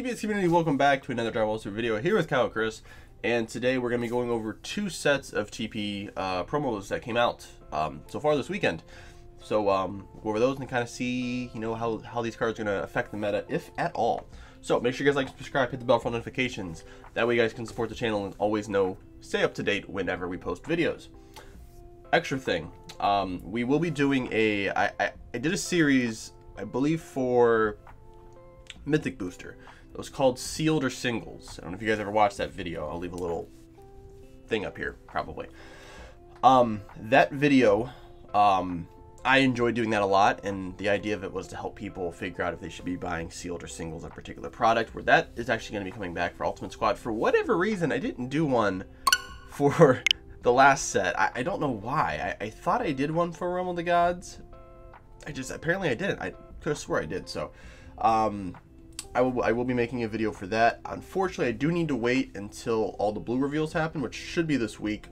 DBS community, welcome back to another Dragon Ball Super video here with Kyle Chris, and today we're going to be going over two sets of TP promos that came out so far this weekend. So go over those and kind of see, you know, how these cards are going to affect the meta, if at all. So make sure you guys like, subscribe, hit the bell for notifications. That way you guys can support the channel and always know, stay up to date whenever we post videos. Extra thing, we will be doing I did a series, I believe, for Mythic Booster. It was called Sealed or Singles. I don't know if you guys ever watched that video. I'll leave a little thing up here, probably. That video, I enjoyed doing that a lot, and the idea of it was to help people figure out if they should be buying Sealed or Singles, a particular product, where that is actually going to be coming back for Ultimate Squad. For whatever reason, I didn't do one for the last set. I don't know why. I thought I did one for Realm of the Gods. Apparently I didn't. I could have swore I did, so I will be making a video for that. Unfortunately, I do need to wait until all the blue reveals happen, which should be this week,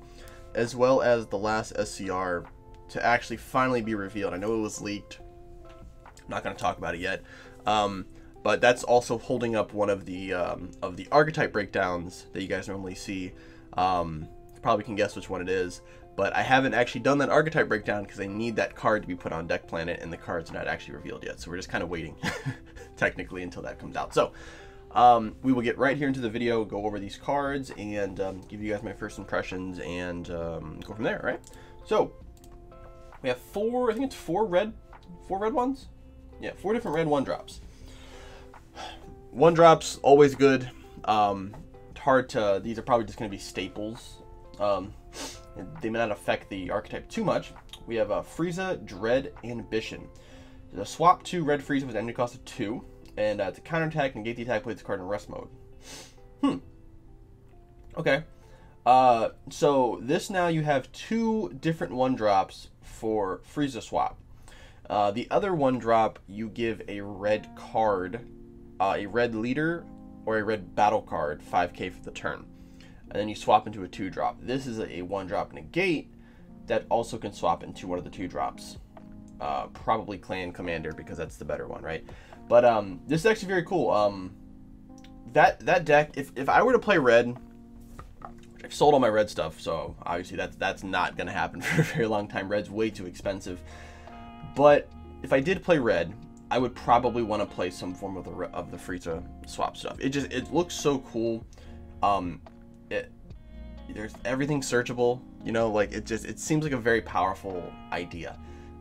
as well as the last SCR to actually finally be revealed. I know it was leaked. I'm not going to talk about it yet, but that's also holding up one of the archetype breakdowns that you guys normally see. You probably can guess which one it is, but I haven't actually done that archetype breakdown because I need that card to be put on Deck Planet, and the card's not actually revealed yet, so we're just kind of waiting technically until that comes out. So we will get right here into the video, go over these cards, and give you guys my first impressions, and go from there. Right? So we have four, I think it's four red ones. Yeah, 4 different red 1-drops. 1-drops always good. Hard to, these are probably just going to be staples. They may not affect the archetype too much. We have Frieza, Dread, Ambition. There's a swap 2 red Frieza with enemy cost of 2, and to counterattack, negate the attack, play this card in rest mode. Okay. So this, now you have 2 different 1-drops for Frieza swap. The other 1-drop, you give a red card, a red leader or a red battle card, 5k for the turn. And then you swap into a 2-drop. This is a 1-drop negate that also can swap into one of the 2-drops. Probably Clan Commander, because that's the better one, right? But this is actually very cool. That deck, if I were to play red, I've sold all my red stuff, so obviously that's not going to happen for a very long time. Red's way too expensive. But if I did play red, I would probably want to play some form of the Frieza swap stuff. It looks so cool. There's everything searchable, you know, like it seems like a very powerful idea.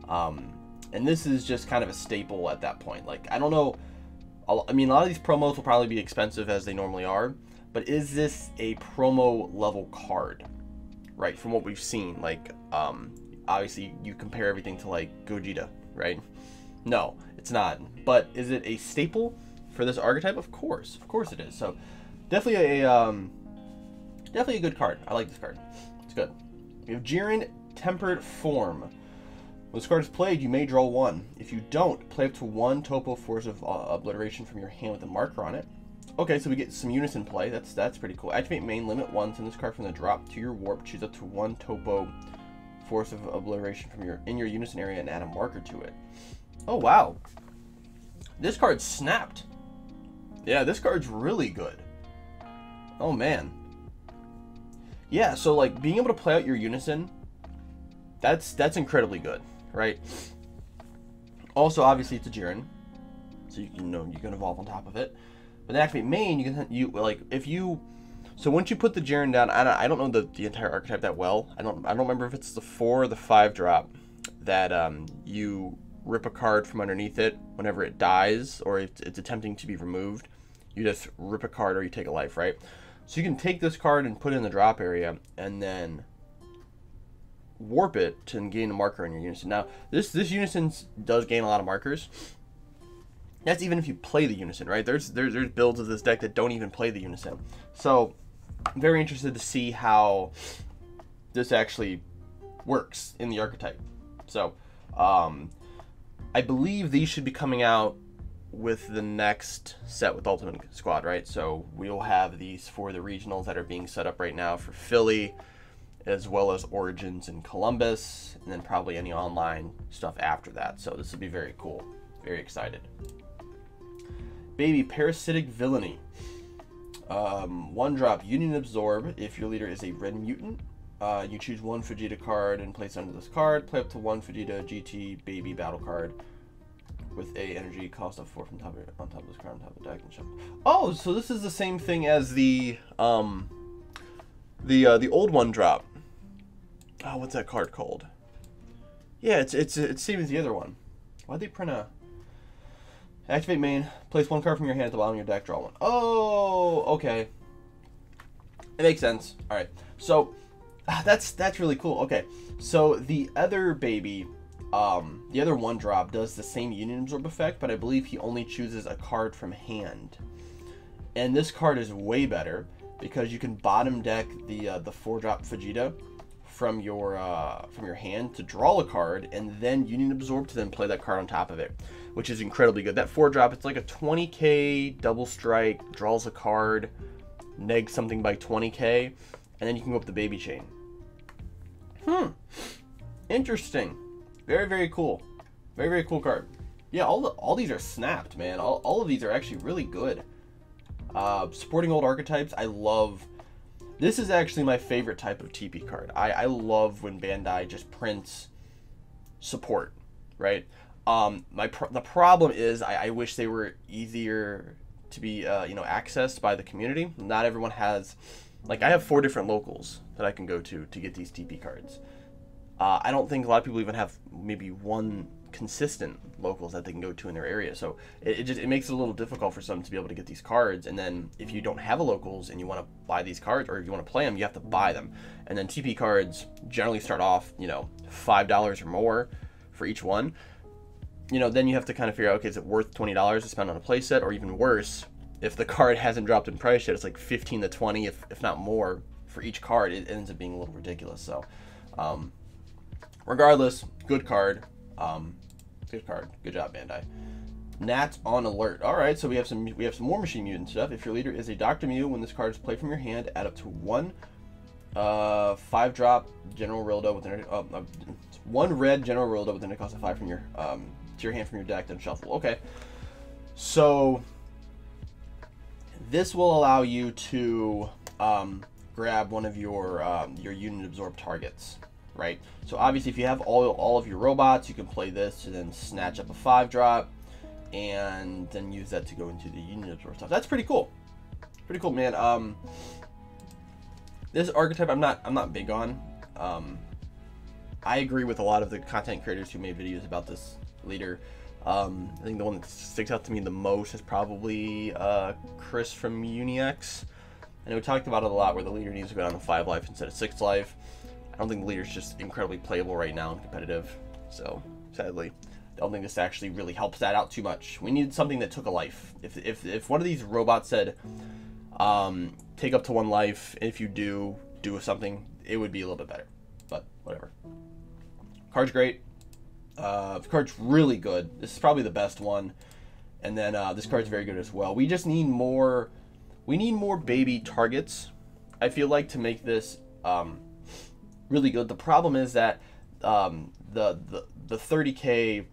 And this is just kind of a staple at that point. Like, I don't know, I mean, a lot of these promos will probably be expensive as they normally are, but is this a promo level card, right? From what we've seen, like, obviously you compare everything to like Gogeta, right? No, it's not. But is it a staple for this archetype? Of course it is. So definitely a good card. I like this card. It's good. We have Jiren, Tempered Form. When this card is played, you may draw 1. If you don't, play up to 1 Topo Force of Obliteration from your hand with a marker on it. Okay, so we get some Unison play. That's pretty cool. Activate main, limit 1. Send this card from the drop to your warp. Choose up to 1 Topo Force of Obliteration from your Unison area and add a marker to it. Oh wow, this card snapped. Yeah, this card's really good. Oh man. Yeah, so like being able to play out your Unison, that's incredibly good, right? Also, obviously it's a Jiren, so you can evolve on top of it. But then activate main, so once you put the Jiren down, I don't know the entire archetype that well. I don't remember if it's the 4 or the 5-drop that you rip a card from underneath it whenever it dies or it's attempting to be removed. You just rip a card or you take a life, right? So you can take this card and put it in the drop area and then warp it to gain a marker in your Unison. Now, this Unison does gain a lot of markers. That's even if you play the Unison, right? There's builds of this deck that don't even play the Unison. So I'm very interested to see how this actually works in the archetype. So I believe these should be coming out with the next set with Ultimate Squad, right? So we'll have these for the regionals that are being set up right now for Philly, as well as Origins in Columbus, and then probably any online stuff after that. So this will be very cool. Very excited. Baby Parasitic Villainy. 1-drop Union Absorb. If your leader is a red mutant, you choose one Vegeta card and place under this card. Play up to one Vegeta GT Baby battle card with a energy cost of 4 from on top of this card on top of the deck and shuffle. Oh, so this is the same thing as the old 1-drop. Oh, what's that card called? Yeah, it's same as the other one. Why'd they print a... Activate main. Place one card from your hand at the bottom of your deck. Draw one. Oh, okay. It makes sense. All right. So that's really cool. Okay. So the other baby, the other 1-drop does the same Union Absorb effect, but I believe he only chooses a card from hand. And this card is way better because you can bottom deck the 4-drop Vegeta from your hand to draw a card, and then Union Absorb to then play that card on top of it, which is incredibly good. That 4-drop, it's like a 20k double strike, draws a card, neg something by 20k, and then you can go up the baby chain. Interesting. Very, very cool. Very, very cool card. Yeah, all these are snapped, man. All of these are actually really good. Supporting old archetypes, I love. This is actually my favorite type of TP card. I love when Bandai just prints support, right? The problem is I wish they were easier to be accessed by the community. Not everyone has, like, I have 4 different locals that I can go to get these TP cards. I don't think a lot of people even have maybe one consistent locals that they can go to in their area, so it makes it a little difficult for some to be able to get these cards. And then if you don't have a locals and you want to buy these cards, or if you want to play them, you have to buy them. And then TP cards generally start off $5 or more for each one. Then you have to kind of figure out, okay, is it worth $20 to spend on a playset? Or even worse, if the card hasn't dropped in price yet, it's like 15 to 20, if not more, for each card. It ends up being a little ridiculous. So regardless, good card. Good card. Good job, Bandai. Nat on alert. All right, so we have some more Machine Mutant stuff. If your leader is a Dr. Mew, when this card is played from your hand, add up to one 5-drop General Rildo with one red General Rildo with a cost of 5 from your to your hand from your deck, then shuffle. Okay, so this will allow you to grab one of your Union Absorb targets. Right, so obviously if you have all of your robots, you can play this to then snatch up a 5-drop and then use that to go into the Union Absorb stuff. That's pretty cool. Pretty cool, man. This archetype I'm not big on. I agree with a lot of the content creators who made videos about this leader. I think the one that sticks out to me the most is probably Chris from Unix. And we talked about it a lot, where the leader needs to go down to 5 life instead of 6 life. I don't think the leader's just incredibly playable right now and competitive. So, sadly, I don't think this actually really helps that out too much. We needed something that took a life. If one of these robots said, take up to 1 life, and if you do something, it would be a little bit better. But, whatever. Card's great. The card's really good. This is probably the best one. And then this card's very good as well. We just need more. We need more baby targets, I feel like, to make this really good. The problem is that the 30k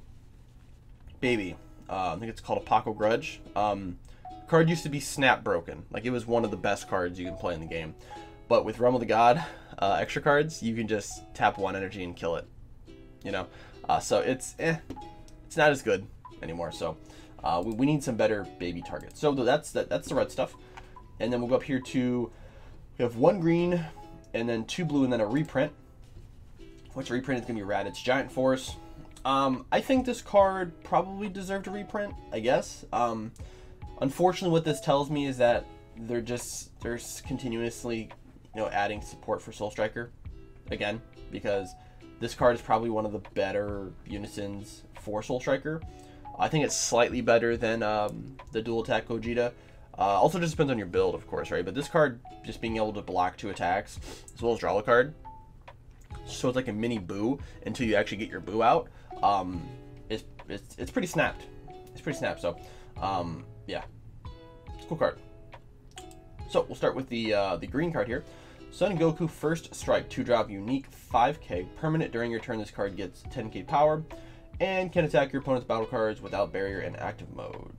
baby, I think it's called a Paco Grudge, card used to be snap broken. Like, it was one of the best cards you can play in the game. But with Realm of the God extra cards, you can just tap 1 energy and kill it. So it's not as good anymore. So we need some better baby targets. So that's the red stuff. And then we'll go up here to, we have 1 green and then 2 blue and then a reprint. Which reprint is going to be rad. It's Giant Force. I think this card probably deserved a reprint, I guess. Unfortunately, what this tells me is that they're continuously, adding support for Soul Striker again, because this card is probably one of the better unisons for Soul Striker. I think it's slightly better than the dual attack Gogeta. Also just depends on your build, of course, right? But this card, just being able to block 2 attacks, as well as draw a card, so it's like a mini Boo until you actually get your Boo out. It's pretty snapped. It's pretty snapped. So, yeah, it's a cool card. So we'll start with the green card here. Son Goku First Strike, 2-drop unique 5k permanent. During your turn, this card gets 10k power and can attack your opponent's battle cards without barrier in active mode.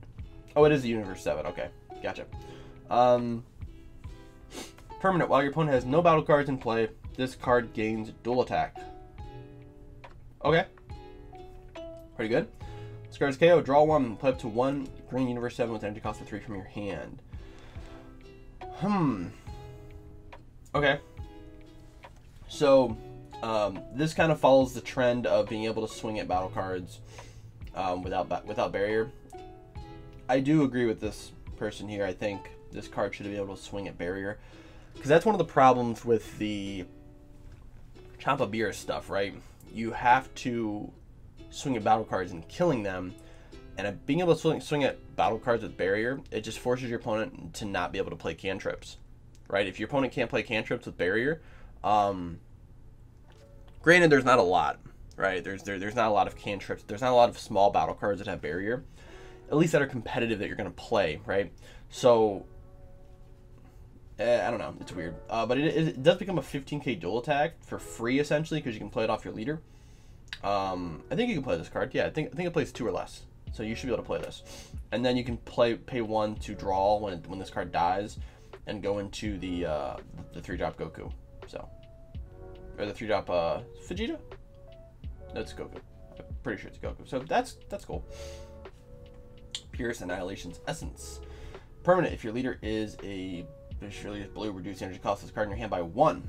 Oh, it is the Universe 7. Okay, gotcha. Permanent. While your opponent has no battle cards in play, this card gains dual attack. Okay. Pretty good. This card is KO. Draw 1. Play up to 1 green Universe 7 with energy cost of 3 from your hand. Okay. So, this kind of follows the trend of being able to swing at battle cards without barrier. I do agree with this person here. I think this card should be able to swing at barrier, because that's one of the problems with the Champa Beerus stuff, right? You have to swing at battle cards and killing them, and being able to swing at battle cards with barrier, it just forces your opponent to not be able to play cantrips, right? If your opponent can't play cantrips with barrier, granted, there's not a lot, right? There's not a lot of cantrips. There's not a lot of small battle cards that have barrier, at least that are competitive, that you're going to play, right? So, I don't know. It's weird. But it does become a 15k dual attack for free, essentially, because you can play it off your leader. I think you can play this card. Yeah, I think it plays 2 or less. So you should be able to play this. And then you can pay 1 to draw when this card dies, and go into the 3-drop Goku. So, or the 3-drop Vegeta? No, it's Goku. I'm pretty sure it's Goku. So that's cool. Beerus Annihilation's Essence. Permanent. If your leader is blue, reduce the energy cost of this card in your hand by 1.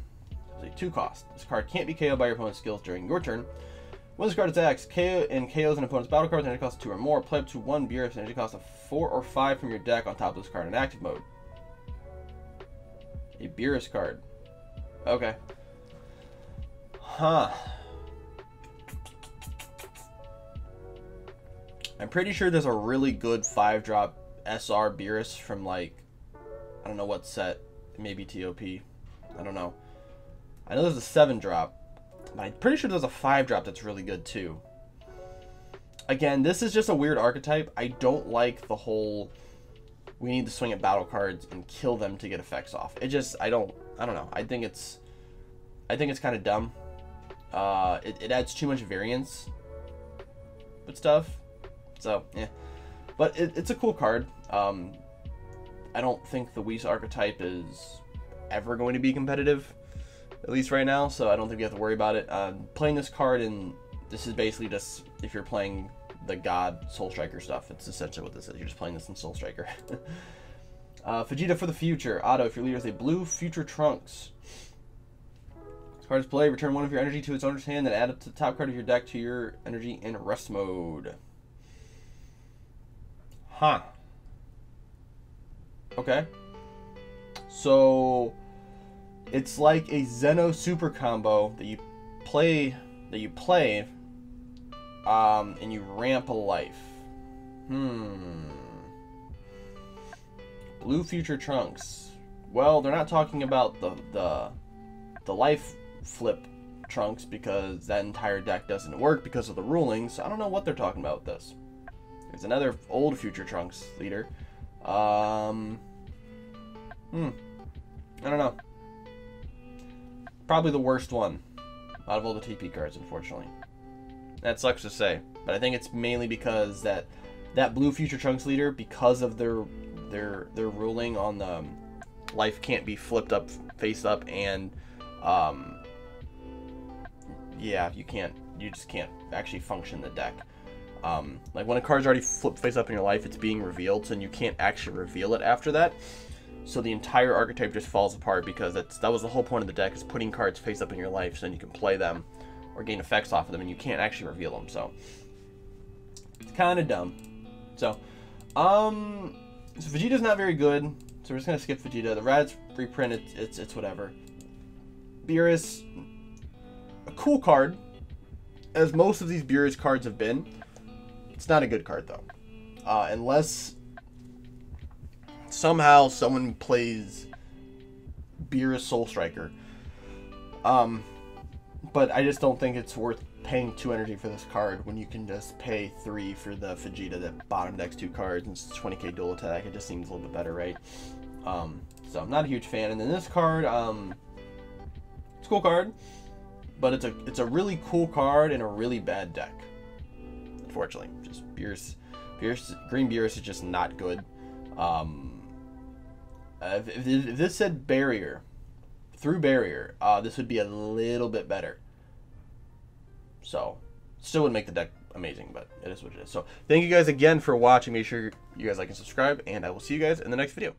It's a 2 cost. This card can't be KO'd by your opponent's skills during your turn. When this card attacks, KOs an opponent's battle cards, energy cost 2 or more. Play up to 1 Beerus, energy cost of 4 or 5 from your deck on top of this card in active mode. A Beerus card. Okay. Huh. I'm pretty sure there's a really good 5-drop SR Beerus from, like, I don't know what set. Maybe TOP. I don't know. I know there's a 7-drop, but I'm pretty sure there's a 5-drop that's really good too. Again, this is just a weird archetype. I don't like the whole we need to swing at battle cards and kill them to get effects off. It just, I don't know. I think it's kind of dumb. It adds too much variance with stuff. So, yeah. But it's a cool card. I don't think the Whis archetype is ever going to be competitive, at least right now, so I don't think you have to worry about it. Playing this card, and this is basically just if you're playing the God Soul Striker stuff. It's essentially what this is. You're just playing this in Soul Striker. Vegeta for the future. Auto, if your leader is a blue Future Trunks. This card is played. Return 1 of your energy to its owner's hand, then add it to the top card of your deck to your energy in rest mode. Huh. Okay. So it's like a Zeno super combo that you play, and you ramp a life. Blue Future Trunks. Well, they're not talking about the life flip Trunks, because that entire deck doesn't work because of the rulings. So I don't know what they're talking about with this. There's another old Future Trunks leader. I don't know. Probably the worst one out of all the TP cards, unfortunately. That sucks to say, but I think it's mainly because that blue Future Trunks leader, because of their ruling on the life can't be flipped up, face up, and yeah, you just can't actually function the deck. Like when a card's already flipped face up in your life, it's being revealed, so you can't actually reveal it after that. So the entire archetype just falls apart, because that was the whole point of the deck, is putting cards face up in your life so then you can play them or gain effects off of them, and you can't actually reveal them. So it's kind of dumb. So Vegeta's not very good, so we're just gonna skip Vegeta. The Rad's reprint, it's whatever. Beerus, a cool card, as most of these Beerus cards have been. It's not a good card though, unless somehow someone plays Beerus Soul Striker. But I just don't think it's worth paying 2 energy for this card when you can just pay 3 for the Vegeta that bottom decks 2 cards and it's 20k dual attack. It just seems a little bit better, right? So I'm not a huge fan. And then this card, it's a cool card, but it's a really cool card in a really bad deck, unfortunately. Just green Beerus is just not good. If this said barrier, through barrier, this would be a little bit better. So, still wouldn't make the deck amazing, but it is what it is. So, thank you guys again for watching. Make sure you guys like and subscribe, and I will see you guys in the next video.